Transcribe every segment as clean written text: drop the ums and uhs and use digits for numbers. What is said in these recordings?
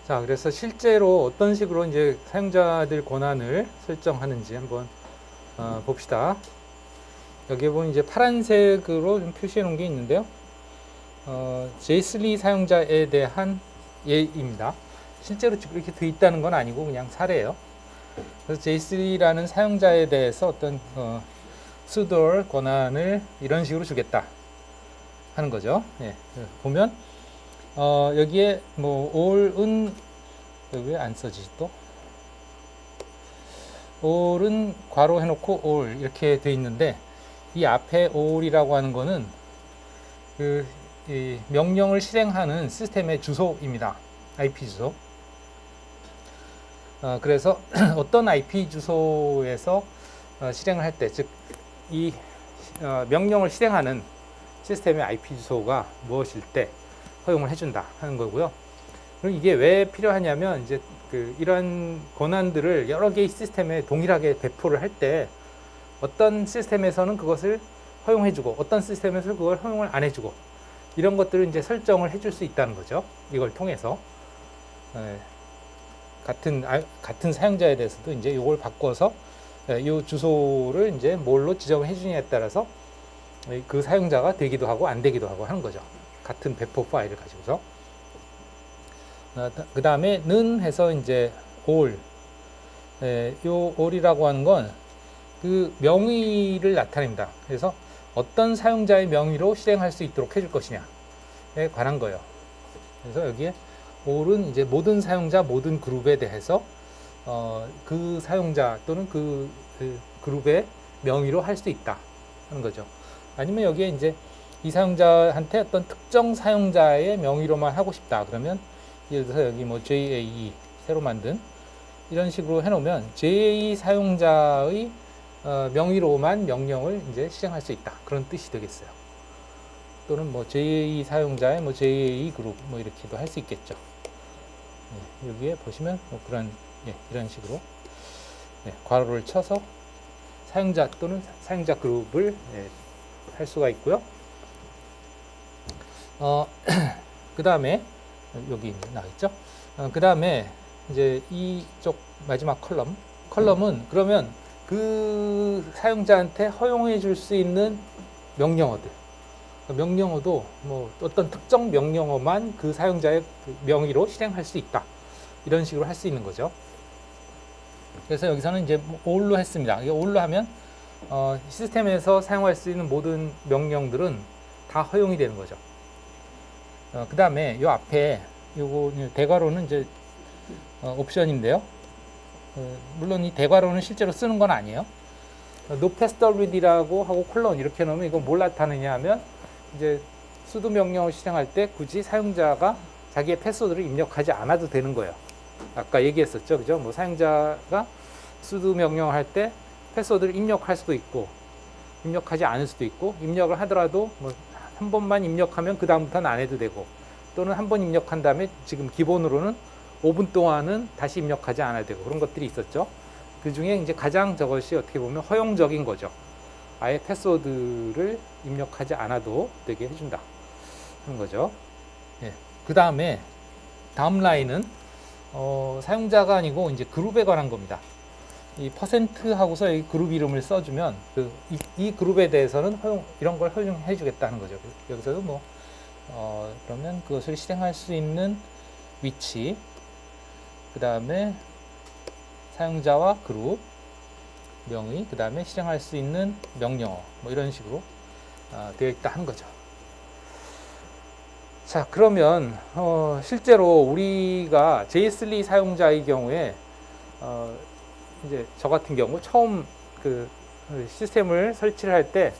자, 그래서 실제로 어떤 식으로 이제 사용자들 권한을 설정하는지 한번 봅시다. 여기 보면 이제 파란색으로 좀 표시해 놓은 게 있는데요. 제이슬리 사용자에 대한 예입니다. 실제로 이렇게 돼 있다는 건 아니고 그냥 사례예요. 그래서 제이슬리라는 사용자에 대해서 어떤 sudo 권한을 이런 식으로 주겠다 하는 거죠. 예, 보면 여기에 뭐 all은 왜 안 써지지 또? all은 괄호 해놓고 all 이렇게 돼 있는데 이 앞에 all이라고 하는 거는 이 명령을 실행하는 시스템의 주소입니다. IP 주소. 그래서 어떤 IP 주소에서 실행을 할 때, 즉 이 명령을 실행하는 시스템의 IP 주소가 무엇일 때 허용을 해준다 하는 거고요. 그럼 이게 왜 필요하냐면 이제 이런 권한들을 여러 개의 시스템에 동일하게 배포를 할 때 어떤 시스템에서는 그것을 허용해주고 어떤 시스템에서 그걸 허용을 안 해주고 이런 것들을 이제 설정을 해줄 수 있다는 거죠. 이걸 통해서 같은 사용자에 대해서도 이제 이걸 바꿔서 이 주소를 이제 뭘로 지정을 해주냐에 따라서 그 사용자가 되기도 하고 안 되기도 하고 하는 거죠. 같은 배포 파일을 가지고서. 그 다음에 는 해서 이제 all. 요 all이라고 하는 건 그 명의를 나타냅니다. 그래서 어떤 사용자의 명의로 실행할 수 있도록 해줄 것이냐에 관한 거예요. 그래서 여기에 all은 이제 모든 사용자, 모든 그룹에 대해서 그 사용자 또는 그 그룹의 명의로 할 수 있다 하는 거죠. 아니면 여기에 이제 이 사용자한테 어떤 특정 사용자의 명의로만 하고 싶다 그러면 예를 들어서 여기 뭐 JAE 새로 만든 이런 식으로 해놓으면 JAE 사용자의 명의로만 명령을 이제 실행할 수 있다 그런 뜻이 되겠어요. 또는 뭐 JAE 사용자의 뭐 JAE 그룹 뭐 이렇게도 할 수 있겠죠. 여기에 보시면 뭐 그런 이런 식으로 괄호를 쳐서 사용자 또는 사용자 그룹을 할 수가 있고요. 그 다음에 여기 나와있죠. 그 다음에 이제 이쪽 마지막 컬럼은 그러면 그 사용자한테 허용해 줄 수 있는 명령어들. 명령어도 뭐 어떤 특정 명령어만 그 사용자의 명의로 실행할 수 있다. 이런 식으로 할 수 있는 거죠. 그래서 여기서는 이제 all로 했습니다. 이게 all로 하면 시스템에서 사용할 수 있는 모든 명령들은 다 허용이 되는 거죠. 그 다음에 이 앞에 요거 대괄호는 이제 옵션인데요. 물론 이 대괄호는 실제로 쓰는 건 아니에요. no password이라고 하고 콜론 이렇게 넣으면 이건 뭘 나타내냐 하면 이제 sudo 명령을 실행할 때 굳이 사용자가 자기의 패스워드를 입력하지 않아도 되는 거예요. 아까 얘기했었죠. 그죠? 뭐 사용자가 sudo 명령을 할 때 패스워드를 입력할 수도 있고 입력하지 않을 수도 있고 입력을 하더라도 뭐 한 번만 입력하면 그 다음부터는 안 해도 되고 또는 한 번 입력한 다음에 지금 기본으로는 5분 동안은 다시 입력하지 않아야 되고 그런 것들이 있었죠. 그 중에 이제 가장 저것이 어떻게 보면 허용적인 거죠. 아예 패스워드를 입력하지 않아도 되게 해준다 하는 거죠. 그 다음에 다음 라인은 사용자가 아니고 이제 그룹에 관한 겁니다. 이 퍼센트 하고서 이 그룹 이름을 써주면 이 그룹에 대해서는 이런 걸 허용해 주겠다는 거죠. 여기서도 뭐 그러면 그것을 실행할 수 있는 위치, 그 다음에 사용자와 그룹 명의, 그 다음에 실행할 수 있는 명령어 뭐 이런 식으로 되어 있다 하는 거죠. 자, 그러면 실제로 우리가 JSLE 사용자의 경우에 이제 저 같은 경우 처음 그 시스템을 설치를 할 때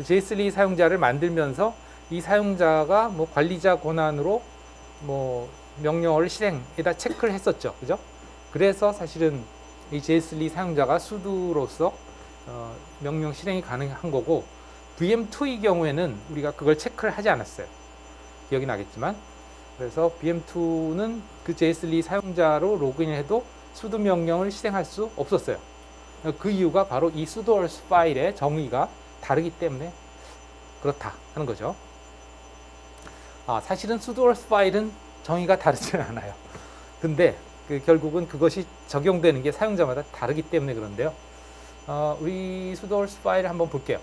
JSLE 사용자를 만들면서 이 사용자가 뭐 관리자 권한으로 뭐 명령어를 실행에다 체크를 했었죠. 그죠? 그래서 사실은 이 JSLE 사용자가 sudo로서 명령 실행이 가능한 거고 VM2의 경우에는 우리가 그걸 체크를 하지 않았어요. 기억이 나겠지만 그래서 VM2는 그 JSLE 사용자로 로그인을 해도 sudo 명령을 실행할 수 없었어요. 그 이유가 바로 이 sudoers 파일의 정의가 다르기 때문에 그렇다 하는 거죠. 사실은 sudoers 파일은 정의가 다르지는 않아요. 근데 결국은 그것이 적용되는 게 사용자마다 다르기 때문에 그런데요. 우리 sudoers 파일을 한번 볼게요.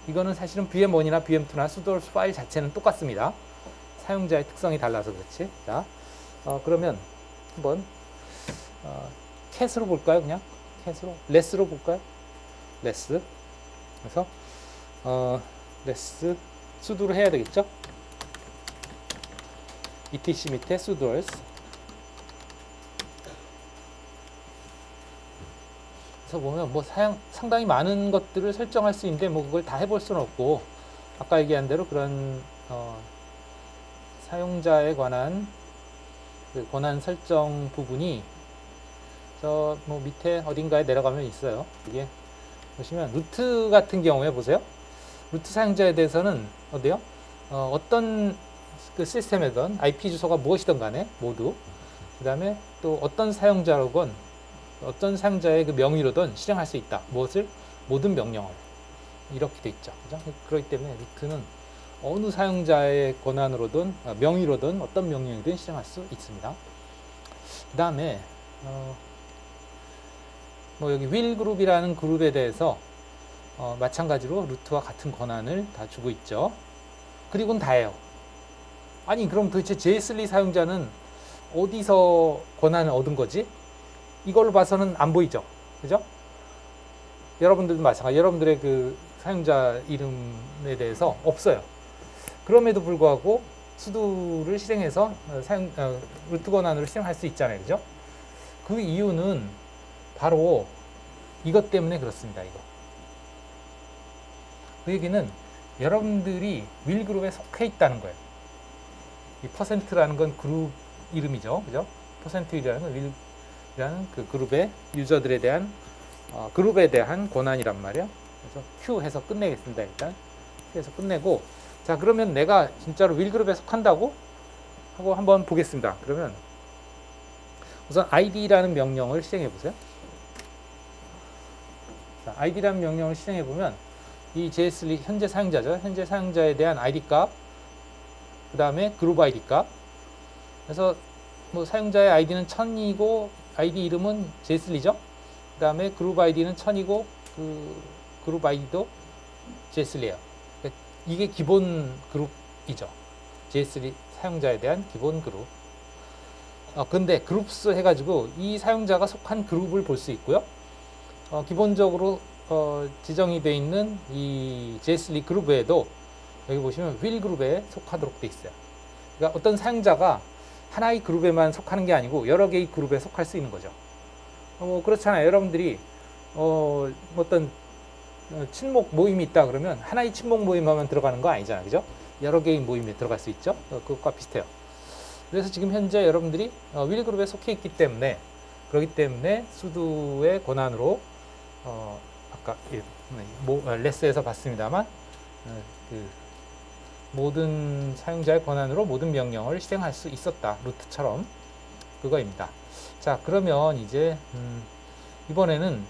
이거는 사실은 vm1이나 vm2나 sudoers 파일 자체는 똑같습니다. 사용자의 특성이 달라서 그렇지. 자, 그러면 한번 cat으로 볼까요? 그냥 cat으로 less로 볼까요? less. 그래서 less sudo를 해야 되겠죠? etc 밑에 sudoers. 그래서 보면 뭐 상당히 많은 것들을 설정할 수 있는데 뭐 그걸 다 해볼 수는 없고, 아까 얘기한 대로 그런 사용자에 관한 그 권한 설정 부분이 저 뭐 밑에 어딘가에 내려가면 있어요. 이게 보시면 루트 같은 경우에 보세요. 루트 사용자에 대해서는 어때요? 어떤 그 시스템이든 IP 주소가 무엇이든 간에 모두, 그 다음에 또 어떤 사용자로건 어떤 사용자의 그 명의로든 실행할 수 있다. 무엇을? 모든 명령을. 이렇게 돼 있죠. 그죠? 그렇기 때문에 루트는 어느 사용자의 권한으로든 명의로든 어떤 명령이든 실행할 수 있습니다. 그 다음에 뭐 여기 will 그룹이라는 그룹에 대해서 마찬가지로 루트와 같은 권한을 다 주고 있죠. 그리고는 다예요. 아니 그럼 도대체 JSLE 사용자는 어디서 권한을 얻은 거지? 이걸로 봐서는 안 보이죠. 그죠? 여러분들도 마찬가지. 여러분들의 그 사용자 이름에 대해서 없어요. 그럼에도 불구하고 수두를 실행해서 루트 권한으로 실행할 수 있잖아요. 그죠? 그 이유는 바로 이것 때문에 그렇습니다. 이거. 그 얘기는 여러분들이 will 그룹에 속해 있다는 거예요. 이 %라는 건 그룹 이름이죠. 그죠? %1이라는 건 will이라는 그 그룹의 유저들에 대한 그룹에 대한 권한이란 말이에요. 그래서 Q 해서 끝내겠습니다. 일단 Q 해서 끝내고, 자 그러면 내가 진짜로 will 그룹에 속한다고 하고 한번 보겠습니다. 그러면 우선 id라는 명령을 실행해 보세요. 자, id라는 명령을 실행해 보면 이 JSLE 현재 사용자죠. 현재 사용자에 대한 id 값, 그 다음에 그룹 id 값. 그래서 뭐 사용자의 id는 1000이고 id 이름은 JSLE죠. 그 다음에 그룹 id는 1000이고 그 그룹 id도 JSLE예요. 그러니까 이게 기본 그룹이죠. JSLE 사용자에 대한 기본 그룹. 근데 그룹스 해가지고 이 사용자가 속한 그룹을 볼 수 있고요. 기본적으로 지정이 되어 있는 이 JSLE 그룹 외에도 여기 보시면 will 그룹에 속하도록 되어 있어요. 그러니까 어떤 사용자가 하나의 그룹에만 속하는 게 아니고 여러 개의 그룹에 속할 수 있는 거죠. 뭐 그렇잖아요. 여러분들이 어떤 친목 모임이 있다 그러면 하나의 친목 모임만 들어가는 거 아니잖아요. 그죠? 여러 개의 모임에 들어갈 수 있죠. 그것과 비슷해요. 그래서 지금 현재 여러분들이 will 그룹에 속해 있기 때문에, 그렇기 때문에 수두의 권한으로 아까 레스에서 봤습니다만 그 모든 사용자의 권한으로 모든 명령을 실행할 수 있었다. 루트처럼 그거입니다. 자 그러면 이제 이번에는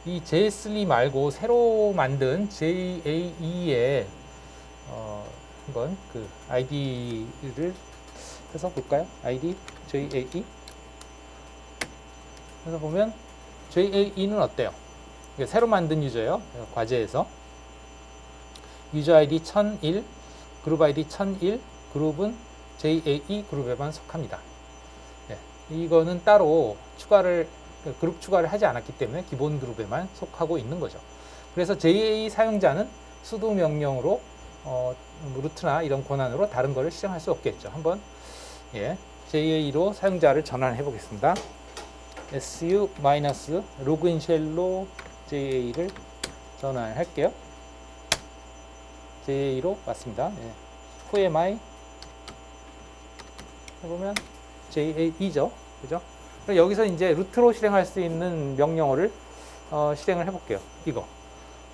이 JSLE 말고 새로 만든 JAE의 한번 그 ID를 해서 볼까요? ID JAE. 그래서 보면 JAE는 어때요? 이게 새로 만든 유저예요. 과제에서 유저 ID 1001, 그룹 ID 1001, 그룹은 JAE 그룹에만 속합니다. 네, 이거는 따로 그룹 추가를 하지 않았기 때문에 기본 그룹에만 속하고 있는 거죠. 그래서 JAE 사용자는 sudo 명령으로 루트나 이런 권한으로 다른 거를 실행할 수 없겠죠. 한번 JAE로 사용자를 전환해 보겠습니다. su 로그인 쉘로 JAE를 전환할게요. JAE로 왔습니다. who am I 해보면 JAE죠. 그죠? 여기서 이제 루트로 실행할 수 있는 명령어를 실행을 해볼게요. 이거.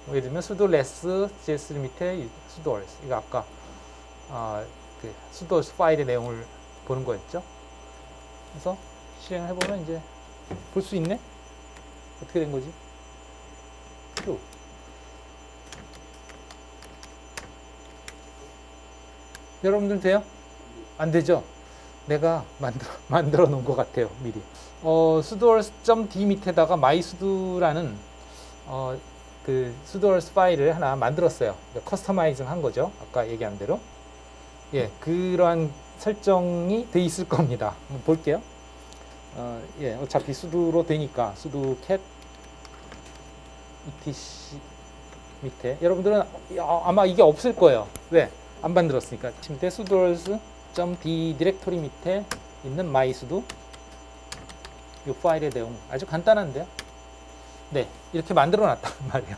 예를 들면 sudo less JS 밑에 sudoers. 이거 아까 그 sudoers 파일의 내용을 보는 거였죠. 그래서 실행을 해보면 이제 볼 수 있네? 어떻게 된 거지? Q. 여러분들 돼요? 안 되죠? 내가 만들어 놓은 것 같아요, 미리. sudoers.d 밑에다가 mysudo라는 그 sudoers 파일을 하나 만들었어요. 커스터마이징 한 거죠. 아까 얘기한 대로. 예, 그러한 설정이 돼 있을 겁니다. 한번 볼게요. 예, 어차피 sudo로 되니까 sudo cat etc 밑에 여러분들은 아마 이게 없을 거예요. 왜? 안 만들었으니까. 침대 sudoers.d 디렉토리 밑에 있는 mysudo 이 파일의 내용 아주 간단한데요. 네, 이렇게 만들어 놨단 말이에요.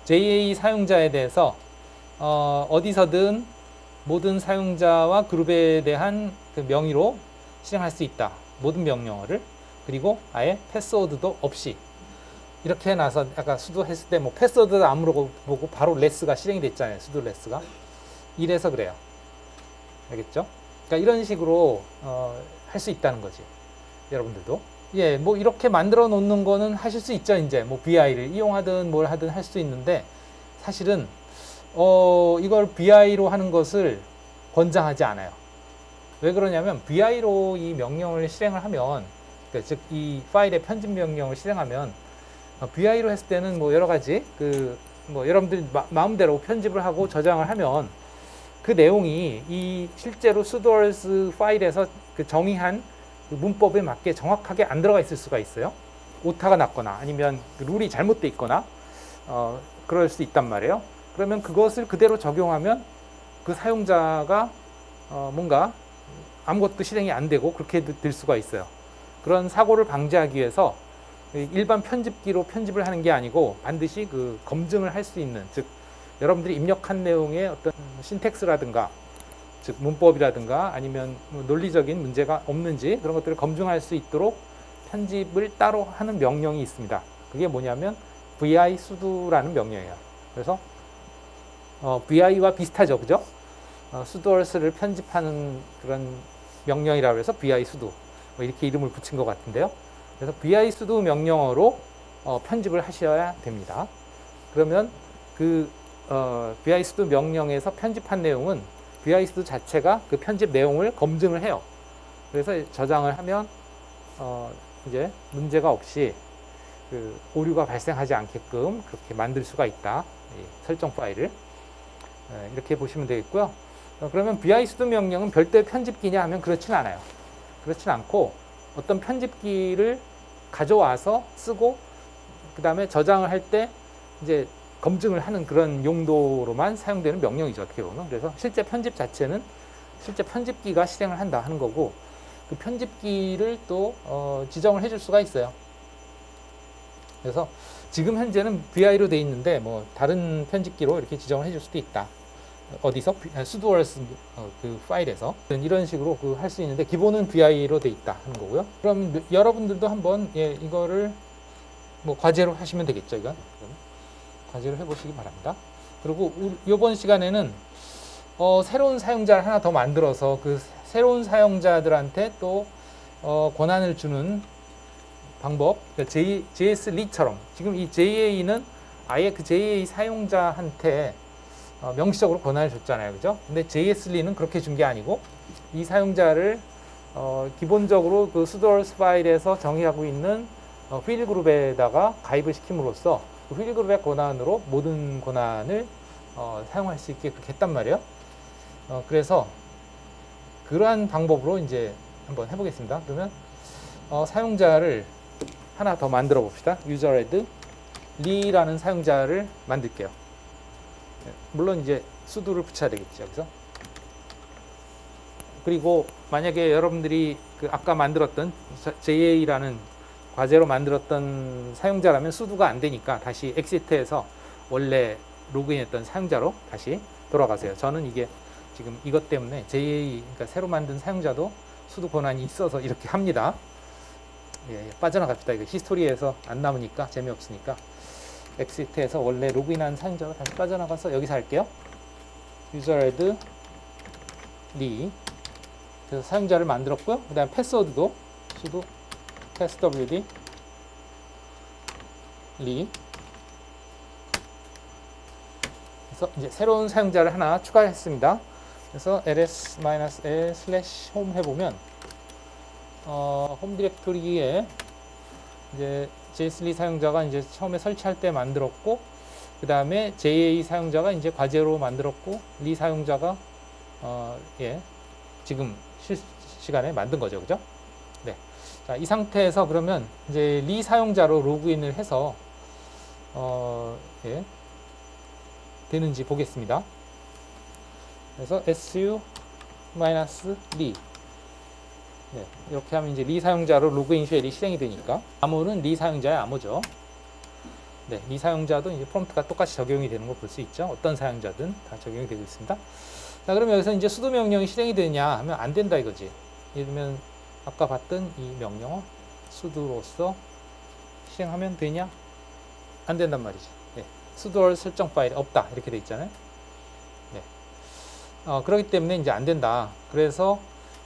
JA 사용자에 대해서 어디서든 모든 사용자와 그룹에 대한 그 명의로 실행할 수 있다. 모든 명령어를. 그리고 아예 패스워드도 없이. 이렇게 해놔서 아까 수도 했을 때 뭐 패스워드도 안 물어보고 바로 레스가 실행이 됐잖아요. 수도 레스가. 이래서 그래요. 알겠죠? 그러니까 이런 식으로 할 수 있다는 거지. 여러분들도. 예, 뭐 이렇게 만들어 놓는 거는 하실 수 있죠. 이제 뭐 BI를 이용하든 뭘 하든 할 수 있는데 사실은 이걸 BI로 하는 것을 권장하지 않아요. 왜 그러냐면 BI로 이 명령을 실행을 하면 그러니까 즉 이 파일의 편집 명령을 실행하면 BI로 했을 때는 뭐 여러 가지 그 뭐 여러분들이 마음대로 편집을 하고 저장을 하면 그 내용이 이 실제로 sudoers 파일에서 그 정의한 그 문법에 맞게 정확하게 안 들어가 있을 수가 있어요. 오타가 났거나 아니면 그 룰이 잘못돼 있거나 그럴 수 있단 말이에요. 그러면 그것을 그대로 적용하면 그 사용자가 뭔가 아무것도 실행이 안 되고 그렇게 될 수가 있어요. 그런 사고를 방지하기 위해서 일반 편집기로 편집을 하는 게 아니고 반드시 그 검증을 할 수 있는, 즉 여러분들이 입력한 내용의 어떤 신텍스라든가 즉 문법이라든가 아니면 논리적인 문제가 없는지 그런 것들을 검증할 수 있도록 편집을 따로 하는 명령이 있습니다. 그게 뭐냐면 vi sudo라는 명령이에요. 그래서 vi와 비슷하죠, 그죠? sudoers를 편집하는 그런 명령이라고 해서 vi sudo 뭐 이렇게 이름을 붙인 것 같은데요. 그래서 vi sudo 명령어로 편집을 하셔야 됩니다. 그러면 그 vi sudo 명령에서 편집한 내용은 vi sudo 자체가 그 편집 내용을 검증을 해요. 그래서 저장을 하면 이제 문제가 없이 그 오류가 발생하지 않게끔 그렇게 만들 수가 있다. 설정 파일을 이렇게 보시면 되겠고요. 그러면 vi sudo 명령은 별도의 편집기냐 하면 그렇진 않아요. 그렇진 않고 어떤 편집기를 가져와서 쓰고 그 다음에 저장을 할 때 이제 검증을 하는 그런 용도로만 사용되는 명령이죠, 어떻게 보면. 그래서 실제 편집 자체는 실제 편집기가 실행을 한다 하는 거고, 그 편집기를 또 지정을 해줄 수가 있어요. 그래서 지금 현재는 vi로 돼 있는데 뭐 다른 편집기로 이렇게 지정을 해줄 수도 있다. 어디서? sudoers 그 파일에서 이런 식으로 그 할 수 있는데 기본은 vi로 돼 있다 하는 거고요. 그럼 여러분들도 한번 이거를 뭐 과제로 하시면 되겠죠, 이건. 과제로 해보시기 바랍니다. 그리고 이번 시간에는 새로운 사용자를 하나 더 만들어서 그 새로운 사용자들한테 또 권한을 주는 방법, 그러니까 JS 리처럼 지금 이 JA는 아예 그 JA 사용자한테 명시적으로 권한을 줬잖아요, 그죠? 근데 JS 리는 그렇게 준 게 아니고 이 사용자를 기본적으로 그 sudoers 파일에서 정의하고 있는 휠 그룹에다가 가입을 시킴으로써 그 휠 그룹의 권한으로 모든 권한을 사용할 수 있게 그렇게 했단 말이에요. 그래서 그러한 방법으로 이제 한번 해보겠습니다. 그러면 사용자를 하나 더 만들어 봅시다. user-add 리라는 사용자를 만들게요. 물론 이제 sudo를 붙여야 되겠죠, 여기서. 그리고 만약에 여러분들이 그 아까 만들었던 JA라는 과제로 만들었던 사용자라면 sudo가 안 되니까 다시 exit해서 원래 로그인했던 사용자로 다시 돌아가세요. 저는 이게 지금 이것 때문에 JA, 그러니까 새로 만든 사용자도 sudo 권한이 있어서 이렇게 합니다. 예, 빠져나갑시다. 이거 히스토리에서 안 남으니까 재미없으니까 exit해서 원래 로그인한 사용자로 다시 빠져나가서 여기서 할게요. user-add 리. 그래서 사용자를 만들었고요. 그 다음에 패스워드도 sudo passwd 리. 그래서 이제 새로운 사용자를 하나 추가했습니다. 그래서 ls-l/home 해보면 홈 디렉토리에 이제 JSLI 사용자가 이제 처음에 설치할 때 만들었고, 그 다음에 JA 사용자가 이제 과제로 만들었고, 리 사용자가 지금 실시간에 만든 거죠, 그죠? 네. 자, 이 상태에서 그러면 이제 리 사용자로 로그인을 해서 되는지 보겠습니다. 그래서 su-리 이렇게 하면 이제 리 사용자로 로그인 쉘이 실행이 되니까 암호는 리 사용자의 암호죠. 네, 리 사용자도 이제 프롬프트가 똑같이 적용이 되는 걸 볼 수 있죠. 어떤 사용자든 다 적용이 되고 있습니다. 자, 그러면 여기서 이제 sudo 명령이 실행이 되냐 하면 안 된다 이거지. 예를 들면 아까 봤던 이 명령 sudo로서 실행하면 되냐? 안 된단 말이지. 네, sudo 설정 파일이 없다 이렇게 돼 있잖아요. 네, 그렇기 때문에 이제 안 된다. 그래서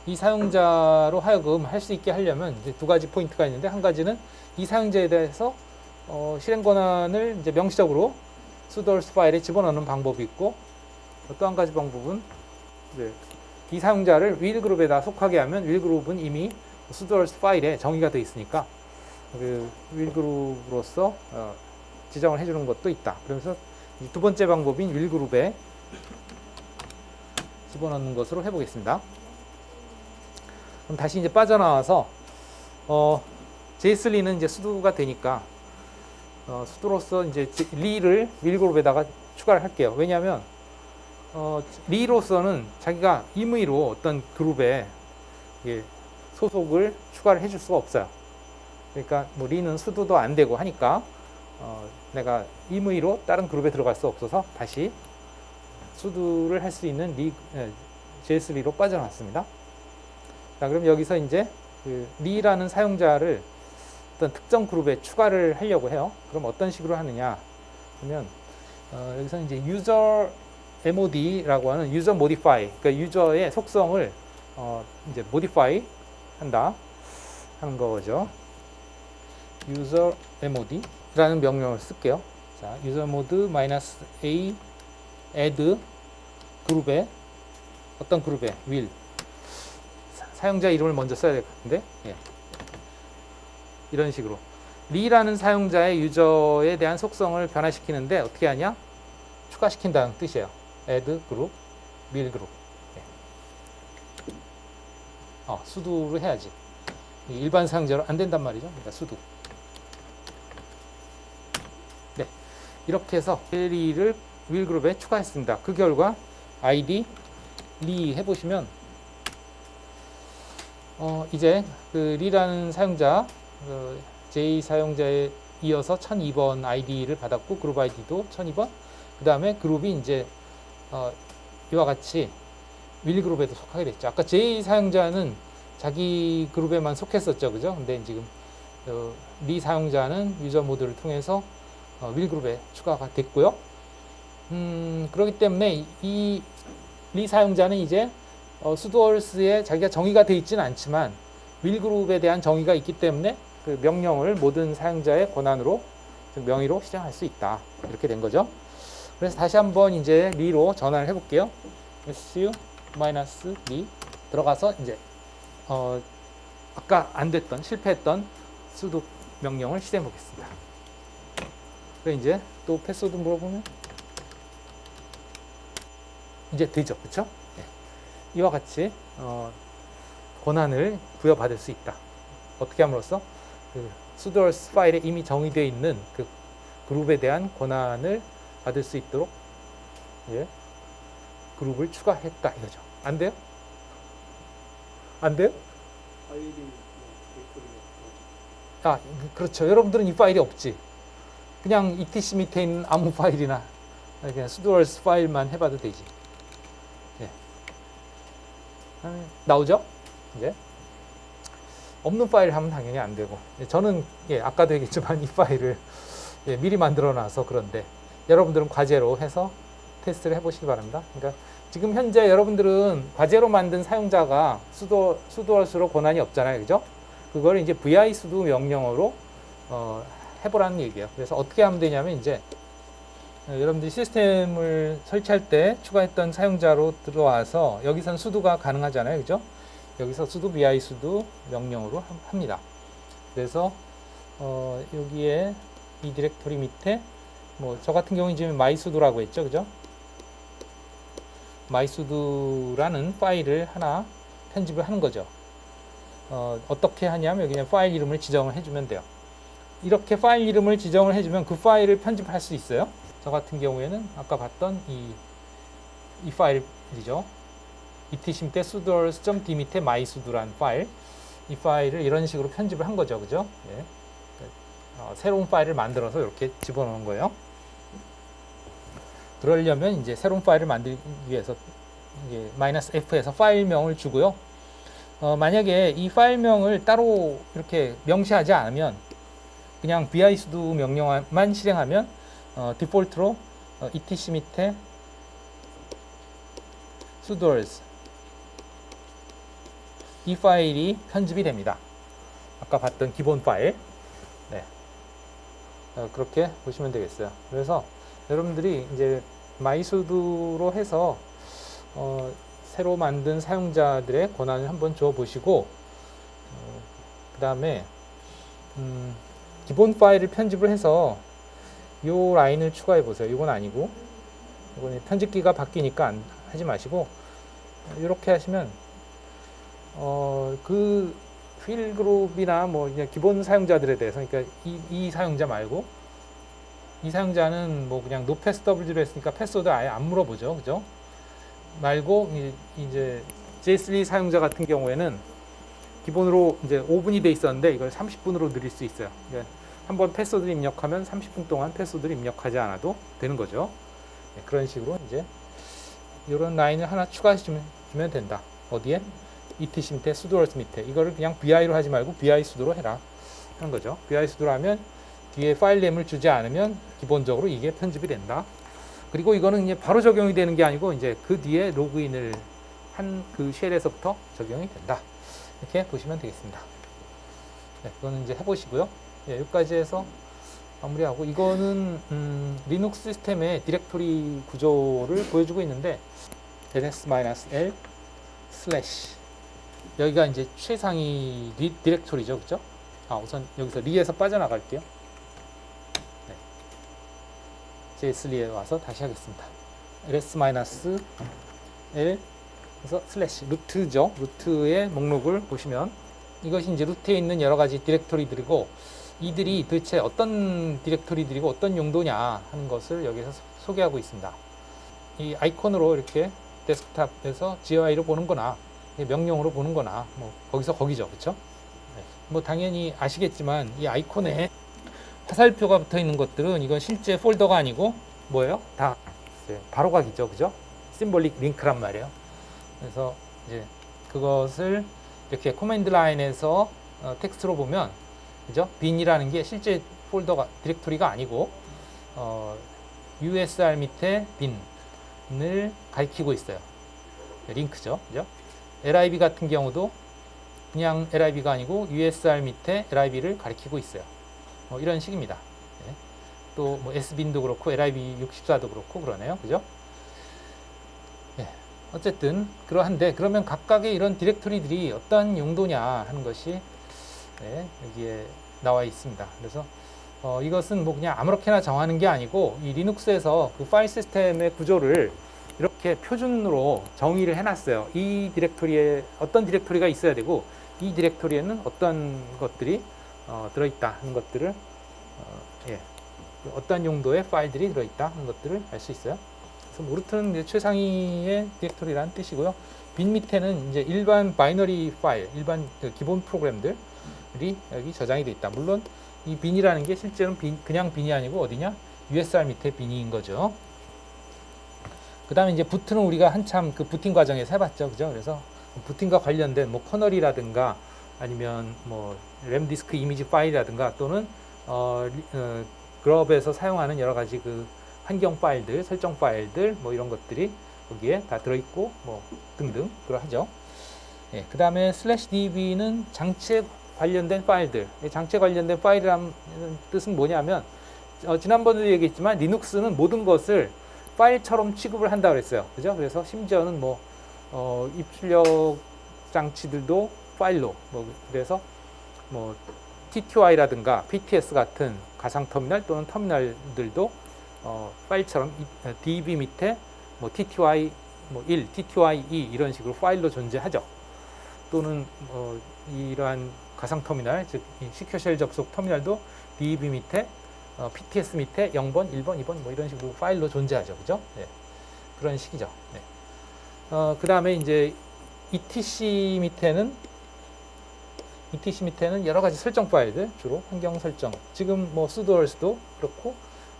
이 사용자로 하여금 할 수 있게 하려면 이제 두 가지 포인트가 있는데, 한 가지는 이 사용자에 대해서 실행 권한을 이제 명시적으로 sudo 파일에 집어넣는 방법이 있고, 또 한 가지 방법은 이 사용자를 will 그룹에다 속하게 하면 will 그룹은 이미 sudo 파일에 정의가 되어 있으니까 그 will 그룹으로서 지정을 해주는 것도 있다. 그러면서 두 번째 방법인 will 그룹에 집어넣는 것으로 해보겠습니다. 그럼 다시 이제 빠져나와서 JSLI는 이제 sudo가 되니까 sudo로서 이제 리를 will 그룹에다가 추가를 할게요. 왜냐하면 리로서는 자기가 임의로 어떤 그룹에 소속을 추가를 해줄 수가 없어요. 그러니까 뭐 리는 sudo도 안 되고 하니까 내가 임의로 다른 그룹에 들어갈 수 없어서 다시 sudo를 할 수 있는 JSLI로 빠져나왔습니다. 자, 그럼 여기서 이제 그 리라는 사용자를 어떤 특정 그룹에 추가를 하려고 해요. 그럼 어떤 식으로 하느냐 하면 여기서 이제 user mod라고 하는 user modify, 그러니까 유저의 속성을 이제 modify 한다 하는 거죠. user mod라는 명령을 쓸게요. 자, user mod -a add 그룹에 어떤 그룹에 will 사용자 이름을 먼저 써야 될 것 같은데, 이런 식으로 리라는 사용자의 유저에 대한 속성을 변화시키는데 어떻게 하냐? 추가시킨다는 뜻이에요. add 그룹, will 그룹. sudo로 해야지. 일반 사용자로 안 된단 말이죠. 그러니까 sudo. 네, 이렇게 해서 리를 will 그룹에 추가했습니다. 그 결과 id 리 해보시면 이제 그 리라는 사용자 J 사용자에 이어서 1002번 아이디를 받았고, 그룹 아이디도 1002번. 그 다음에 그룹이 이제 이와 같이 will 그룹에도 속하게 됐죠. 아까 J 사용자는 자기 그룹에만 속했었죠, 그죠? 근데 지금 리 사용자는 유저 모드를 통해서 will 그룹에 추가가 됐고요. 그렇기 때문에 이 리 사용자는 이제 sudors에 자기가 정의가 되어 있지는 않지만 will 그룹에 대한 정의가 있기 때문에 그 명령을 모든 사용자의 권한으로 명의로 시정할 수 있다. 이렇게 된 거죠. 그래서 다시 한번 이제 리로 전환을 해볼게요. su-리 들어가서 이제 아까 안 됐던 실패했던 sudo 명령을 시도해 보겠습니다. 그래 이제 또 패스워드 물어보면 이제 되죠, 그렇죠? 네. 이와 같이 권한을 부여받을 수 있다. 어떻게 함으로써 그 sudoers 파일에 이미 정의되어 있는 그 그룹에 대한 권한을 받을 수 있도록 그룹을 추가했다 이거죠. 안 돼요? 안 돼요? 그렇죠. 여러분들은 이 파일이 없지. 그냥 etc 밑에 있는 아무 파일이나 그냥 sudoers 파일만 해봐도 되지. 나오죠? 이제 없는 파일 하면 당연히 안 되고, 저는 아까도 얘기했지만 이 파일을 미리 만들어 놔서 그런데 여러분들은 과제로 해서 테스트를 해보시기 바랍니다. 그러니까 지금 현재 여러분들은 과제로 만든 사용자가 sudors로 권한이 없잖아요, 그죠? 그걸 이제 vi sudo 명령어로 해보라는 얘기예요. 그래서 어떻게 하면 되냐면 이제 여러분들이 시스템을 설치할 때 추가했던 사용자로 들어와서 여기선 sudo가 가능하잖아요, 그죠? 여기서 sudo vi sudo 명령으로 합니다. 그래서 여기에 이 디렉토리 밑에 뭐 저 같은 경우는 지금 mysudo라고 했죠, 그죠? mysudo라는 파일을 하나 편집을 하는 거죠. 어떻게 하냐면 여기 그냥 파일 이름을 지정을 해주면 돼요. 이렇게 파일 이름을 지정을 해주면 그 파일을 편집할 수 있어요. 저 같은 경우에는 아까 봤던 이 파일이죠. etc sudoers.d 밑에 mysudo라는 파일, 이 파일을 이런 식으로 편집을 한 거죠, 그죠? 예. 새로운 파일을 만들어서 이렇게 집어넣은 거예요. 그러려면 이제 새로운 파일을 만들기 위해서 이제 -f에서 파일명을 주고요. 만약에 이 파일명을 따로 이렇게 명시하지 않으면 그냥 vi sudo 명령만 실행하면 디폴트로 etc 밑에 sudoers 이 파일이 편집이 됩니다. 아까 봤던 기본 파일. 네. 그렇게 보시면 되겠어요. 그래서 여러분들이 이제 mysudo로 해서 새로 만든 사용자들의 권한을 한번 줘 보시고 그 다음에 기본 파일을 편집을 해서 요 라인을 추가해 보세요. 이건 아니고 이건 편집기가 바뀌니까 하지 마시고 이렇게 하시면 그 필 그룹이나 뭐 그냥 기본 사용자들에 대해서, 그러니까 이 사용자 말고 이 사용자는 뭐 그냥 nopassw로 했으니까 패스워드 아예 안 물어보죠, 그죠? 말고 이제 J3 사용자 같은 경우에는 기본으로 이제 5분이 돼 있었는데 이걸 30분으로 늘릴 수 있어요. 그러니까 한번 패스워드를 입력하면 30분 동안 패스워드를 입력하지 않아도 되는 거죠. 네, 그런 식으로 이제 이런 라인을 하나 추가해 주면 된다. 어디에? etc 밑에 sudoers 밑에 이거를 그냥 vi로 하지 말고 vi sudo로 해라 하는 거죠. vi sudo로 하면 뒤에 파일 네임을 주지 않으면 기본적으로 이게 편집이 된다. 그리고 이거는 이제 바로 적용이 되는 게 아니고 이제 그 뒤에 로그인을 한 그 쉘에서부터 적용이 된다. 이렇게 보시면 되겠습니다. 네, 그거는 이제 해보시고요. 네, 여기까지 해서 마무리하고, 이거는 리눅스 시스템의 디렉토리 구조를 보여주고 있는데 ls-l 슬래시 여기가 이제 최상위 디렉토리죠, 그죠? 우선 여기서 리에서 빠져나갈게요. 네. JS.리에 와서 다시 하겠습니다. ls-l 그래서 슬래시 루트죠. 루트의 목록을 보시면 이것이 이제 루트에 있는 여러 가지 디렉토리들이고, 이들이 도대체 어떤 디렉토리들이고 어떤 용도냐 하는 것을 여기서 소개하고 있습니다. 이 아이콘으로 이렇게 데스크탑에서 GUI로 보는 거나 명령으로 보는 거나 뭐 거기서 거기죠, 그렇죠? 네. 뭐 당연히 아시겠지만 이 아이콘에 화살표가 붙어 있는 것들은 이건 실제 폴더가 아니고 뭐예요? 다 바로가기죠, 그죠? 심볼릭 링크란 말이에요. 그래서 이제 그것을 이렇게 코맨드 라인에서 텍스트로 보면, 그죠? bin이라는 게 실제 폴더가 디렉토리가 아니고 usr 밑에 bin을 가리키고 있어요. 링크죠, 그죠? lib 같은 경우도 그냥 lib가 아니고 usr 밑에 lib를 가리키고 있어요. 이런 식입니다. 네. 또 뭐 sbin도 그렇고 lib64도 그렇고 그러네요, 그죠? 네. 어쨌든 그러한데, 그러면 각각의 이런 디렉토리들이 어떤 용도냐 하는 것이 여기에 나와 있습니다. 그래서 이것은 뭐 그냥 아무렇게나 정하는 게 아니고 이 리눅스에서 그 파일 시스템의 구조를 이렇게 표준으로 정의를 해놨어요. 이 디렉토리에 어떤 디렉토리가 있어야 되고 이 디렉토리에는 어떤 것들이 들어있다 하는 것들을 어떤 용도의 파일들이 들어있다 하는 것들을 알 수 있어요. 그래서 루트는 이제 최상위의 디렉토리라는 뜻이고요. bin 밑에는 이제 일반 바이너리 파일, 일반 기본 프로그램들이 여기 저장이 되어 있다. 물론 이 bin이라는 게 실제로는 그냥 bin이 아니고 어디냐? usr 밑에 bin인 거죠. 그 다음에 이제 부트는 우리가 한참 그 부팅 과정에서 해봤죠, 그죠? 그래서 부팅과 관련된 뭐 커널이라든가 아니면 뭐 램 디스크 이미지 파일이라든가 또는 그룹에서 사용하는 여러 가지 그 환경 파일들, 설정 파일들 뭐 이런 것들이 거기에 다 들어있고 뭐 등등 그러하죠. 예, 그 다음에 /db는 장치에 관련된 파일들. 장치에 관련된 파일이라는 뜻은 뭐냐면 지난번에도 얘기했지만 리눅스는 모든 것을 파일처럼 취급을 한다 그랬어요, 그죠? 그래서 심지어는 뭐 입출력 장치들도 파일로 그래서 뭐 TTY라든가 PTS 같은 가상 터미널 또는 터미널들도 파일처럼 DB 밑에 뭐 TTY 1, TTY 2 이런 식으로 파일로 존재하죠. 또는 이러한 가상 터미널, 즉 시큐어 쉘 접속 터미널도 DB 밑에 PTS 밑에 0번, 1번, 2번 뭐 이런 식으로 파일로 존재하죠. 그죠? 네. 그런 식이죠. 네. 그 다음에 이제 ETC 밑에는 여러 가지 설정 파일들, 주로 환경 설정. 지금 뭐 sudoers,도 그렇고,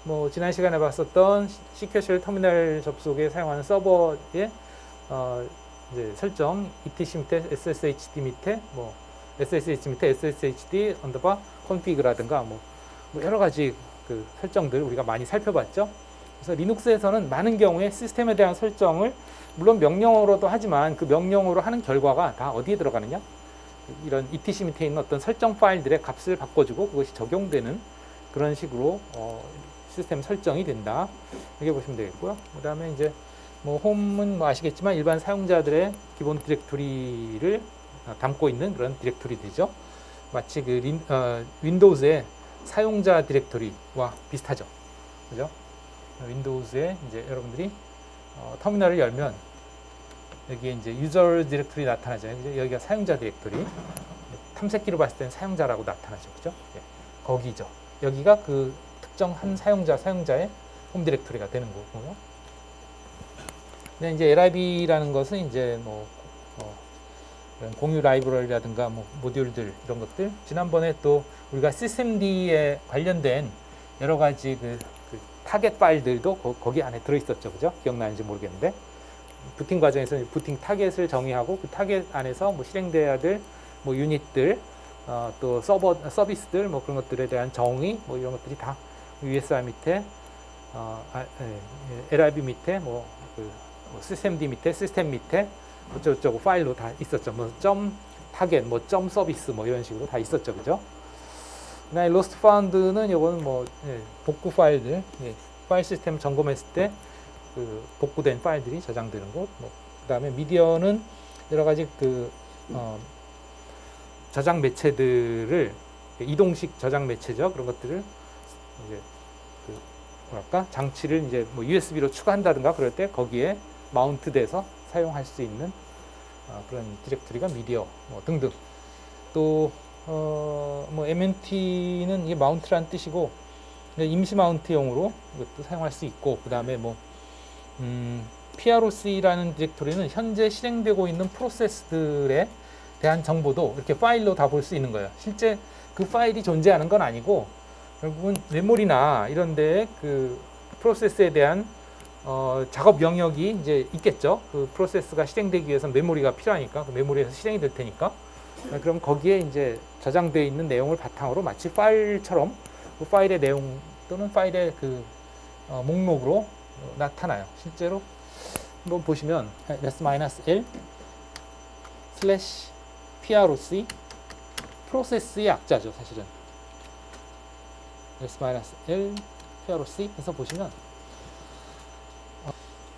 뭐 지난 시간에 봤었던 시큐어 쉘 터미널 접속에 사용하는 서버의 이제 설정, ETC 밑에 SSHD 밑에 뭐 SSH 밑에 SSHD 언더바 config라든가 뭐 여러 가지 그 설정들 우리가 많이 살펴봤죠. 그래서 리눅스에서는 많은 경우에 시스템에 대한 설정을 물론 명령어로도 하지만 그 명령어로 하는 결과가 다 어디에 들어가느냐? 이런 ETC 밑에 있는 어떤 설정 파일들의 값을 바꿔주고 그것이 적용되는 그런 식으로 시스템 설정이 된다. 이렇게 보시면 되겠고요. 그 다음에 이제 뭐 홈은 뭐 아시겠지만 일반 사용자들의 기본 디렉토리를 담고 있는 그런 디렉토리들이죠. 마치 그 윈도우즈의 사용자 디렉토리와 비슷하죠. 그죠? 윈도우즈에 이제 여러분들이 터미널을 열면 여기에 이제 유저 디렉토리 나타나죠. 여기가 사용자 디렉토리. 탐색기로 봤을 때는 사용자라고 나타나죠. 그죠? 예. 거기죠. 여기가 그 특정 한 사용자의 홈 디렉토리가 되는 거고요. 근데 이제 LIB라는 것은 이제 뭐 이런 공유 라이브러리라든가 뭐 모듈들 이런 것들 지난번에 또 우리가 시스템D에 관련된 여러 가지 그 타겟 파일들도 거기 안에 들어 있었죠. 그죠? 기억나는지 모르겠는데 부팅 과정에서 부팅 타겟을 정의하고 그 타겟 안에서 뭐 실행돼야 될 뭐 유닛들 또 서비스들 뭐 그런 것들에 대한 정의 뭐 이런 것들이 다 USR 밑에 LIB 밑에 뭐 시스템D 밑에 시스템 밑에 어쩌고저쩌고 파일로 다 있었죠. 뭐 점 타겟, 뭐 점 서비스 뭐 이런 식으로 다 있었죠. 그죠? 그다음에 로스트 파운드는 요거는 뭐 복구 파일들, 파일 시스템 점검했을 때 그 복구된 파일들이 저장되는 곳. 뭐 그다음에 미디어는 여러 가지 그 저장 매체들을 이동식 저장 매체죠. 그런 것들을 이제 그 뭐랄까 장치를 이제 뭐 USB로 추가한다든가 그럴 때 거기에 마운트돼서 사용할 수 있는 그런 디렉토리가 미디어 뭐 등등. 또 뭐 MNT는 이게 마운트라는 뜻이고 임시 마운트용으로 이것도 사용할 수 있고 그다음에 뭐 PROC라는 디렉토리는 현재 실행되고 있는 프로세스들에 대한 정보도 이렇게 파일로 다 볼 수 있는 거예요. 실제 그 파일이 존재하는 건 아니고 결국은 메모리나 이런 데에 그 프로세스에 대한 작업 영역이 이제 있겠죠. 그 프로세스가 실행되기 위해서 메모리가 필요하니까 그 메모리에서 실행이 될 테니까 그럼 거기에 이제 저장되어 있는 내용을 바탕으로 마치 파일처럼 그 파일의 내용 또는 파일의 그 목록으로 나타나요. 실제로 한번 보시면 -l /proc 프로세스의 약자죠, 사실은. -l proc 해서 보시면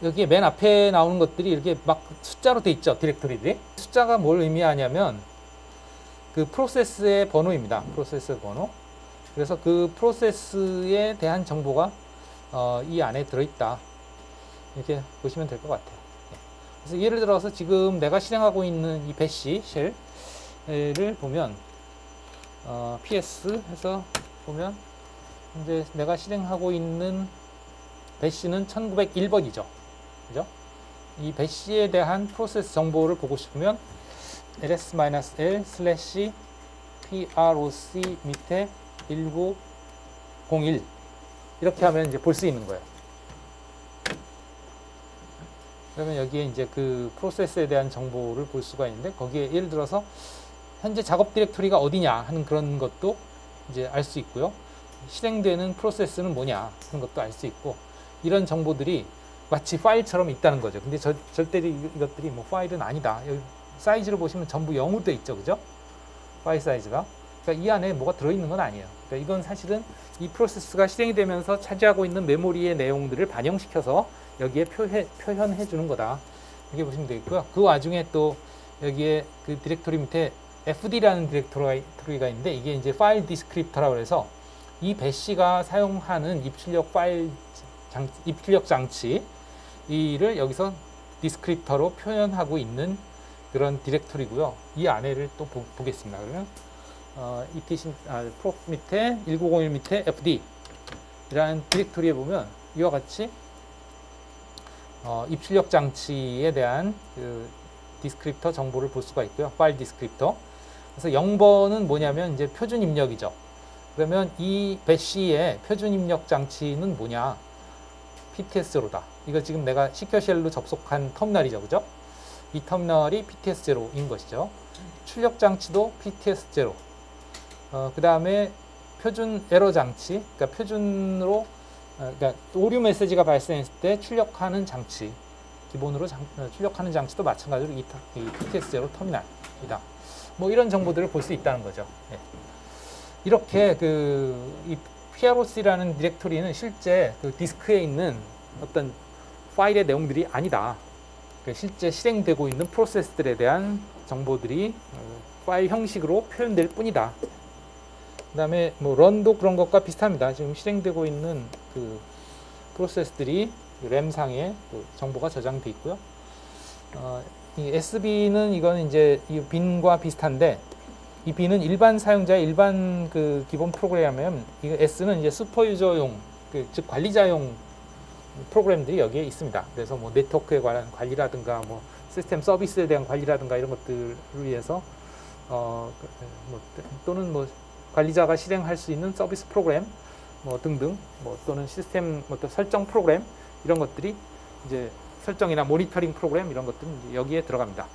여기에 맨 앞에 나오는 것들이 이렇게 막 숫자로 돼 있죠, 디렉토리들이. 숫자가 뭘 의미하냐면 그 프로세스의 번호입니다. 프로세스 번호. 그래서 그 프로세스에 대한 정보가 이 안에 들어있다. 이렇게 보시면 될 것 같아요. 그래서 예를 들어서 지금 내가 실행하고 있는 이 배시 쉘을 보면 ps 해서 보면 이제 내가 실행하고 있는 배시는 1901번이죠. 그죠? 이 배시에 대한 프로세스 정보를 보고 싶으면 ls-l /proc 밑에 1901 이렇게 하면 이제 볼 수 있는 거예요. 그러면 여기에 이제 그 프로세스에 대한 정보를 볼 수가 있는데 거기에 예를 들어서 현재 작업 디렉토리가 어디냐 하는 그런 것도 이제 알 수 있고요. 실행되는 프로세스는 뭐냐 하는 것도 알 수 있고 이런 정보들이 마치 파일처럼 있다는 거죠. 근데 절대 이것들이 뭐 파일은 아니다. 여기 사이즈를 보시면 전부 0으로 돼 있죠. 그죠? 파일 사이즈가. 그러니까 이 안에 뭐가 들어있는 건 아니에요. 그러니까 이건 사실은 이 프로세스가 실행이 되면서 차지하고 있는 메모리의 내용들을 반영시켜서 여기에 표현해 주는 거다. 이렇게 보시면 되겠고요. 그 와중에 또 여기에 그 디렉토리 밑에 fd라는 디렉토리가 있는데 이게 이제 파일 디스크립터라고 해서 이 배시가 사용하는 입출력 장치를 여기서 디스크립터로 표현하고 있는 그런 디렉토리고요. 이 안에를 또 보겠습니다. 그러면 프로 밑에 1901 밑에 fd라는 디렉토리에 보면 이와 같이 입출력 장치에 대한 그 디스크립터 정보를 볼 수가 있고요. 파일 디스크립터. 그래서 0번은 뭐냐면 이제 표준 입력이죠. 그러면 이 배시의 표준 입력 장치는 뭐냐? PTS0다. 이거 지금 내가 시큐어쉘로 접속한 터미널이죠. 그죠? 이 터미널이 PTS0인 것이죠. 출력 장치도 PTS0. 그 다음에 표준 에러 장치, 그러니까 표준으로, 그러니까 오류 메시지가 발생했을 때 출력하는 장치, 기본으로 출력하는 장치도 마찬가지로 이 PTS0 터미널이다. 뭐 이런 정보들을 볼 수 있다는 거죠. 네. 이렇게 이 PROC라는 디렉토리는 실제 그 디스크에 있는 어떤 파일의 내용들이 아니다. 그러니까 실제 실행되고 있는 프로세스들에 대한 정보들이 파일 형식으로 표현될 뿐이다. 그 다음에 뭐 런도 그런 것과 비슷합니다. 지금 실행되고 있는 그 프로세스들이 램상에 정보가 저장돼 있고요. 이 SB는 이거는 이제 이 빈과 비슷한데 이 B는 일반 사용자의 일반 그 기본 프로그램이면 이 S는 이제 슈퍼유저용 즉 관리자용 프로그램들이 여기에 있습니다. 그래서 뭐 네트워크에 관한 관리라든가 뭐 시스템 서비스에 대한 관리라든가 이런 것들을 위해서 또는 뭐 관리자가 실행할 수 있는 서비스 프로그램 뭐 등등 뭐 또는 시스템 또 설정 프로그램 이런 것들이 이제 설정이나 모니터링 프로그램 이런 것들은 이제 여기에 들어갑니다.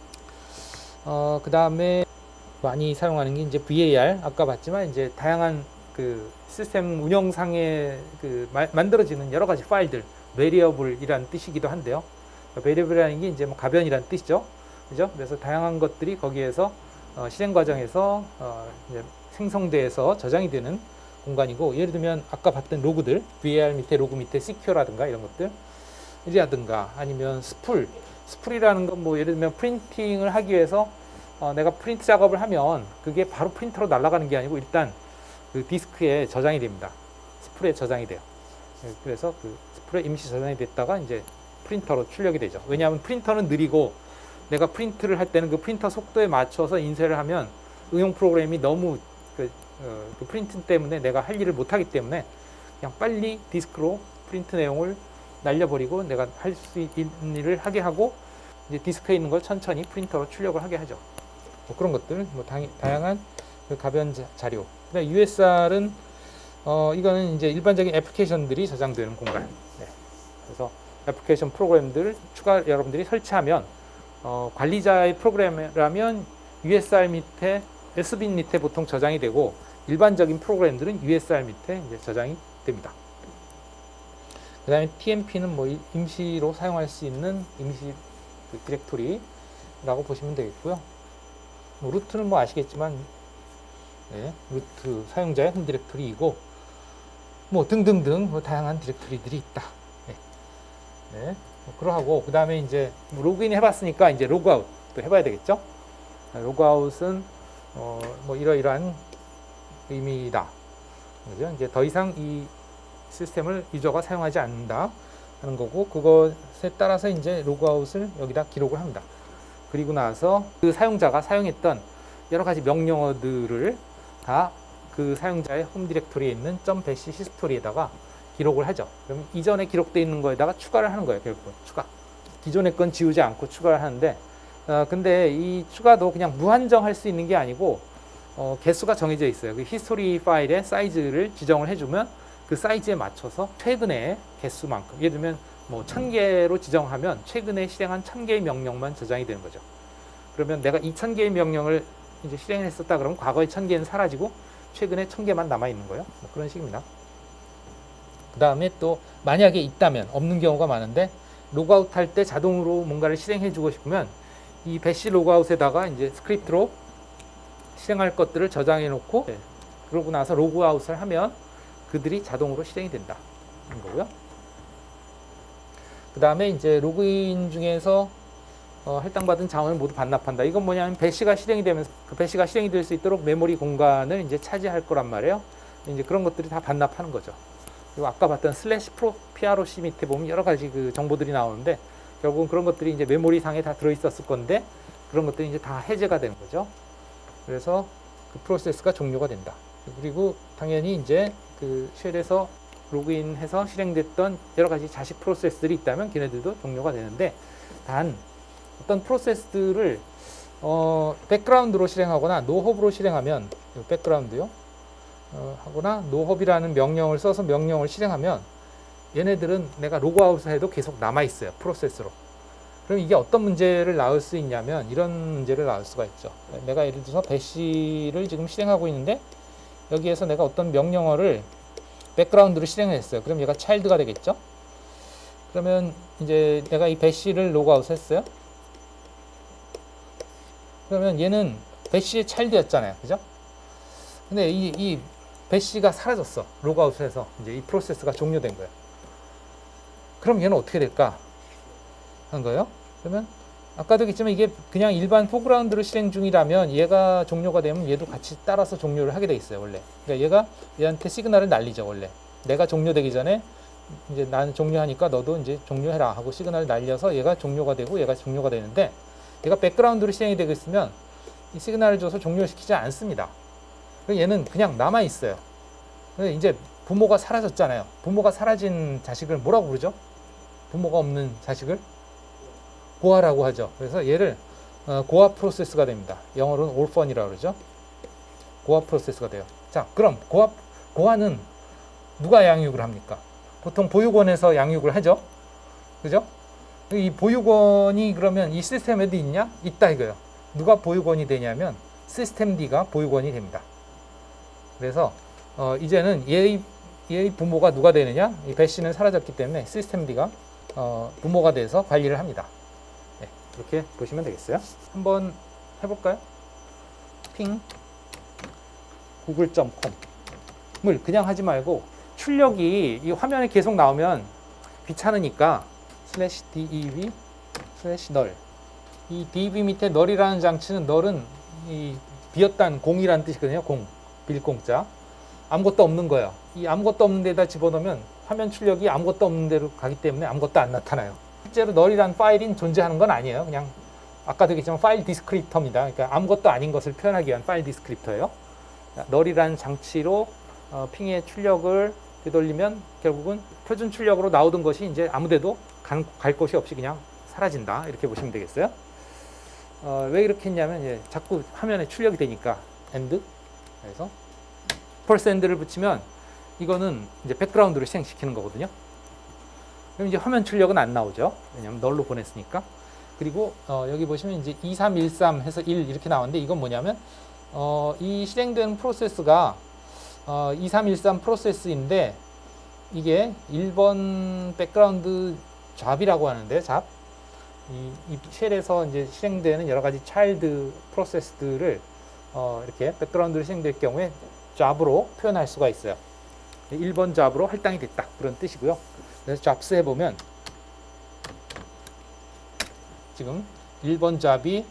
그 다음에 많이 사용하는 게 이제 VAR 아까 봤지만 이제 다양한 그 시스템 운영상에 만들어지는 여러 가지 파일들 variable이라는 뜻이기도 한데요. variable이라는 게 이제 뭐 가변이라는 뜻이죠. 그죠? 그래서 다양한 것들이 거기에서 실행 과정에서 이제 생성돼서 저장이 되는 공간이고 예를 들면 아까 봤던 로그들 VAR 밑에 로그 밑에 CQ라든가 이런 것들 이라든가 아니면 스풀이라는 건 뭐 예를 들면 프린팅을 하기 위해서 내가 프린트 작업을 하면 그게 바로 프린터로 날아가는 게 아니고 일단 그 디스크에 저장이 됩니다. 스풀에 저장이 돼요. 그래서 그 스풀에 임시 저장이 됐다가 이제 프린터로 출력이 되죠. 왜냐하면 프린터는 느리고 내가 프린트를 할 때는 그 프린터 속도에 맞춰서 인쇄를 하면 응용 프로그램이 너무 그 프린트 때문에 내가 할 일을 못하기 때문에 그냥 빨리 디스크로 프린트 내용을 날려버리고 내가 할 수 있는 일을 하게 하고 이제 디스크에 있는 걸 천천히 프린터로 출력을 하게 하죠. 뭐 그런 것들, 뭐 다양한 그 가변 자료. 그다음 USR은 이거는 이제 일반적인 애플리케이션들이 저장되는 공간. 네. 그래서 애플리케이션 프로그램들을 여러분들이 설치하면 관리자의 프로그램이라면 USR 밑에 S빈 밑에 보통 저장이 되고 일반적인 프로그램들은 USR 밑에 이제 저장이 됩니다. 그 다음에 TMP는 뭐 임시로 사용할 수 있는 임시 그 디렉토리라고 보시면 되겠고요. 뭐 루트는 뭐 아시겠지만 네, 루트 사용자의 홈 디렉토리이고 뭐 등등등 뭐 다양한 디렉토리들이 있다. 네. 네. 뭐 그러하고 그 다음에 이제 뭐 로그인 해봤으니까 이제 로그아웃 또 해봐야 되겠죠. 로그아웃은 뭐 이러이러한 의미다. 그죠? 이제 더 이상 이 시스템을 유저가 사용하지 않는다 하는 거고 그것에 따라서 이제 로그아웃을 여기다 기록을 합니다. 그리고 나서 그 사용자가 사용했던 여러 가지 명령어들을 다 그 사용자의 홈 디렉토리에 있는 .bash 히스토리에다가 기록을 하죠. 그럼 이전에 기록되어 있는 거에다가 추가를 하는 거예요. 결국은 추가. 기존의 건 지우지 않고 추가를 하는데 근데 이 추가도 그냥 무한정 할 수 있는 게 아니고 개수가 정해져 있어요. 그 히스토리 파일의 사이즈를 지정을 해주면 그 사이즈에 맞춰서 최근의 개수만큼 예를 들면 뭐 1000개로 지정하면 최근에 실행한 1000개의 명령만 저장이 되는 거죠. 그러면 내가 2000개의 명령을 이제 실행했었다 그러면 과거의 1000개는 사라지고 최근에 1000개만 남아 있는 거예요. 뭐 그런 식입니다. 그 다음에 또 만약에 있다면 없는 경우가 많은데 로그아웃 할 때 자동으로 뭔가를 실행해 주고 싶으면 이 배시 로그아웃에다가 이제 스크립트로 실행할 것들을 저장해 놓고 그러고 나서 로그아웃을 하면 그들이 자동으로 실행이 된다 하는 거고요. 그 다음에 이제 로그인 중에서 할당받은 자원을 모두 반납한다. 이건 뭐냐면 배시가 실행이 되면서 그 배시가 실행이 될 수 있도록 메모리 공간을 이제 차지할 거란 말이에요. 이제 그런 것들이 다 반납하는 거죠. 그리고 아까 봤던 슬래시 PROC 밑에 보면 여러 가지 그 정보들이 나오는데 결국은 그런 것들이 이제 메모리 상에 다 들어있었을 건데 그런 것들이 이제 다 해제가 되는 거죠. 그래서 그 프로세스가 종료가 된다. 그리고 당연히 이제 그 쉘에서 로그인해서 실행됐던 여러 가지 자식 프로세스들이 있다면 걔네들도 종료가 되는데 단 어떤 프로세스들을 백그라운드로 실행하거나 노홉으로 실행하면 백그라운드요 하거나 노홉이라는 명령을 써서 명령을 실행하면 얘네들은 내가 로그아웃을 해도 계속 남아 있어요. 프로세스로. 그럼 이게 어떤 문제를 낳을 수 있냐면 이런 문제를 낳을 수가 있죠. 내가 예를 들어서 배시를 지금 실행하고 있는데 여기에서 내가 어떤 명령어를 백그라운드로 실행을 했어요. 그럼 얘가 차일드가 되겠죠. 그러면 이제 내가 이 배시를 로그아웃 했어요. 그러면 얘는 배시의 차일드였잖아요. 그죠? 근데 이 배시가 사라졌어. 로그아웃을 해서 이제 이 프로세스가 종료된 거예요. 그럼 얘는 어떻게 될까? 하는 거예요. 그러면 아까도 얘기했지만 이게 그냥 일반 포그라운드로 실행 중이라면 얘가 종료가 되면 얘도 같이 따라서 종료를 하게 돼 있어요. 원래. 그러니까 얘가 얘한테 시그널을 날리죠. 원래. 내가 종료되기 전에 이제 나는 종료하니까 너도 이제 종료해라 하고 시그널을 날려서 얘가 종료가 되고 얘가 종료가 되는데 얘가 백그라운드로 실행이 되고 있으면 이 시그널을 줘서 종료시키지 않습니다. 얘는 그냥 남아 있어요. 근데 이제 부모가 사라졌잖아요. 부모가 사라진 자식을 뭐라고 부르죠? 부모가 없는 자식을 고아라고 하죠. 그래서 얘를 고아 프로세스가 됩니다. 영어로는 orphan이라고 그러죠. 고아 프로세스가 돼요. 자, 그럼 고아는 누가 양육을 합니까? 보통 보육원에서 양육을 하죠. 그죠? 이 보육원이 그러면 이 시스템에도 있냐? 있다 이거예요. 누가 보육원이 되냐면 시스템 D가 보육원이 됩니다. 그래서 이제는 얘의 부모가 누가 되느냐? 이 배시는 사라졌기 때문에 시스템 D가 부모가 돼서 관리를 합니다. 네, 그렇게 보시면 되겠어요. 한번 해볼까요? 핑 google.com을 그냥 하지 말고 출력이 이 화면에 계속 나오면 귀찮으니까 /dev /null 이 dev 밑에 null이라는 장치는 null은 이 비었다는 공이라는 뜻이거든요. 공, 빌공짜. 아무것도 없는 거예요. 이 아무것도 없는 데다 집어넣으면 화면 출력이 아무것도 없는 데로 가기 때문에 아무것도 안 나타나요. 실제로 null이라는 파일이 존재하는 건 아니에요. 그냥 아까도 얘기했지만 파일 디스크립터입니다. 그러니까 아무것도 아닌 것을 표현하기 위한 파일 디스크립터예요. null이라는 장치로 핑의 출력을 되돌리면 결국은 표준 출력으로 나오던 것이 이제 아무데도 갈 곳이 없이 그냥 사라진다. 이렇게 보시면 되겠어요. 왜 이렇게 했냐면 자꾸 화면에 출력이 되니까 end 그래서 %를 붙이면 이거는 이제 백그라운드로 실행시키는 거거든요. 그럼 이제 화면 출력은 안 나오죠. 왜냐면 널로 보냈으니까. 그리고 여기 보시면 이제 2313 해서 1 이렇게 나오는데 이건 뭐냐면 이 실행되는 프로세스가 2313 프로세스인데 이게 1번 백그라운드 잡이라고 하는데 잡. 이 쉘에서 이제 실행되는 여러 가지 차일드 프로세스들을 이렇게 백그라운드로 실행될 경우에 잡으로 표현할 수가 있어요. 1번 잡으로 할당이 됐다. 그런 뜻이고요. 그래서 잡스 해보면 지금 1번 잡이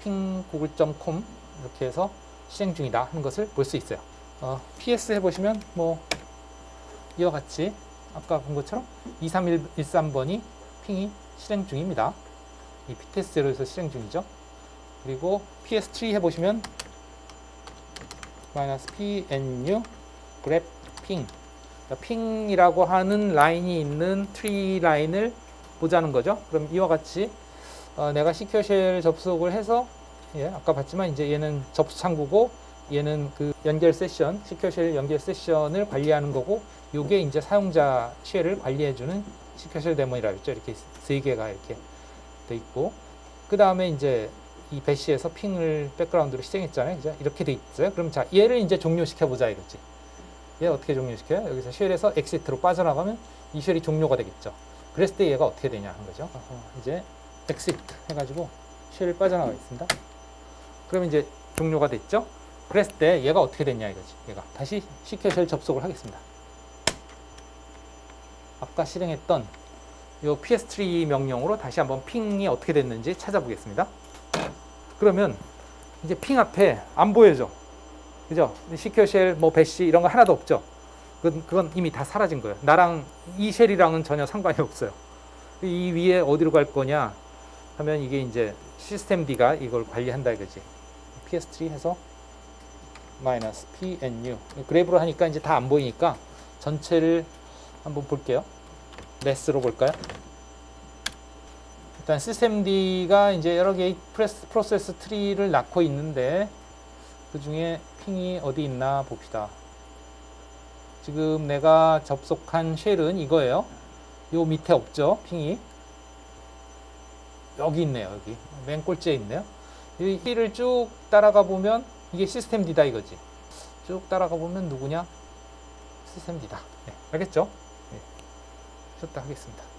핑google.com 이렇게 해서 실행 중이다 하는 것을 볼 수 있어요. PS 해보시면 뭐 이와 같이 아까 본 것처럼 23113번이 핑이 실행 중입니다. 이 PTS0에서 실행 중이죠. 그리고 PS3 해보시면 -PNU grep ping 핑이라고 하는 라인이 있는 트리 라인을 보자는 거죠. 그럼 이와 같이 내가 시큐어쉘 접속을 해서 아까 봤지만 이제 얘는 접수 창구고 얘는 그 연결 세션, 시큐어쉘 연결 세션을 관리하는 거고 요게 이제 사용자 쉘을 관리해주는 시큐어쉘 데몬이라고 했죠. 이렇게 세 개가 이렇게 돼 있고 그 다음에 이제 이 배시에서 핑을 백그라운드로 실행했잖아요. 그죠? 이렇게 돼 있어요. 그럼 자 얘를 이제 종료시켜 보자 이거지. 얘 어떻게 종료시켜요? 여기서 쉘에서 엑시트로 빠져나가면 이 쉘이 종료가 되겠죠. 그랬을 때 얘가 어떻게 되냐 하는 거죠. 이제 엑시트 해가지고 쉘을 빠져나가겠습니다. 그러면 이제 종료가 됐죠. 그랬을 때 얘가 어떻게 됐냐 이거지. 얘가 다시 시큐어 쉘 접속을 하겠습니다. 아까 실행했던 요 ps3 명령으로 다시 한번 핑이 어떻게 됐는지 찾아보겠습니다. 그러면 이제 핑 앞에 안 보여져. 그죠? 시큐어 쉘, 뭐 배시 이런 거 하나도 없죠. 그건 이미 다 사라진 거예요. 나랑 이 쉘이랑은 전혀 상관이 없어요. 이 위에 어디로 갈 거냐 하면 이게 이제 시스템D가 이걸 관리한다 이거지. ps3 해서 마이너스 pnu 그래프로 하니까 이제 다 안 보이니까 전체를 한번 볼게요. 레스로 볼까요? 일단 시스템D가 이제 여러 개의 프로세스 트리를 낳고 있는데 그 중에 핑이 어디 있나 봅시다. 지금 내가 접속한 쉘은 이거예요. 요 밑에 없죠, 핑이. 여기 있네요, 여기. 맨 꼴찌에 있네요. 이 힐을 쭉 따라가 보면 이게 시스템D다 이거지. 쭉 따라가 보면 누구냐? 시스템D다. 네, 알겠죠? 네, 쉬었다 하겠습니다.